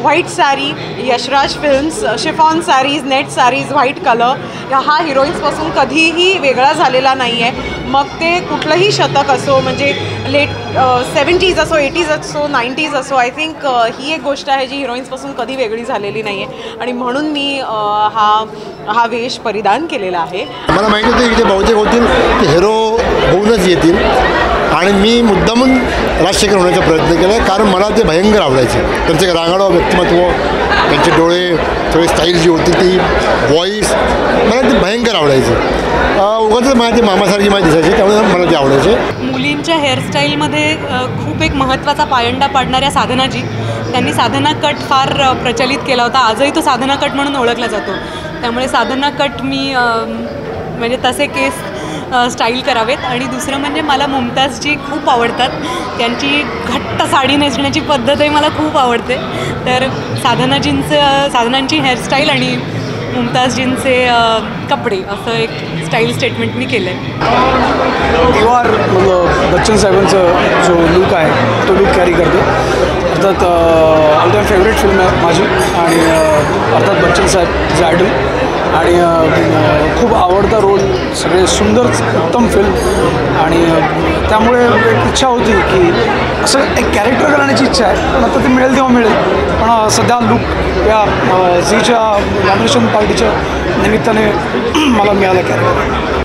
White sari, Yashraj films, chiffon saris, net saris, white colour हा हिरोईन्सपासून कधीही वेगळा झालेला नाही आहे. मग ते कुठलंही शतक असो, म्हणजे लेट 70s असो, 80s असो, 90s असो, आय थिंक ही एक गोष्ट आहे जी हिरोईन्सपासून कधी वेगळी झालेली नाही आहे आणि म्हणून मी हा वेश परिधान केलेला आहे. मला माहिती होतं इथे बहुतेक होतील ते हिरो होऊनच येतील आणि मी मुद्दामून राजशेखर होण्याचा प्रयत्न केला, कारण मला ते भयंकर आवडायचे. त्यांचे रांगाडं व्यक्तिमत्व, त्यांचे डोळे, थोडी स्टाईल जी होती ती, व्हॉईस, मला ते भयंकर आवडायचे. उगाच मला ते मामासारखी माहिती दिसायची, त्यामुळे मला ते आवडायचे. मुलींच्या हेअरस्टाईलमध्ये खूप एक महत्त्वाचा पायंडा पाडणाऱ्या साधनाजी, त्यांनी साधना कट फार प्रचलित केला होता. आजही तो साधना कट म्हणून ओळखला जातो. त्यामुळे साधना कट मी म्हणजे तसे केस स्टाईल करावेत. आणि दुसरं म्हणजे मला मुमताजजी खूप आवडतात. त्यांची घट्ट साडी नेसण्याची पद्धतही मला खूप आवडते. तर साधनांची हेअरस्टाईल आणि मुमताजजींचे कपडे असं एक स्टाईल स्टेटमेंट मी केलं आहे. दीवार बच्चन साहेबांचा जो लुक आहे तो लुक कॅरी करते. अर्थात ऑल टाईम फेवरेट फिल्म आहे माझी आणि अर्थात बच्चन साहेब जे आयडल आणि खूप आवडता रोल, सगळे सुंदर उत्तम फिल्म आणि त्यामुळे एक इच्छा होती की असं एक कॅरेक्टर करण्याची इच्छा आहे. पण आता ते मिळेल तेव्हा मिळेल. पण सध्या लुक या झीच्या नॉमिनेशन पार्टीच्या निमित्ताने मला मिळालं कॅरेक्टर.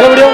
वीडियो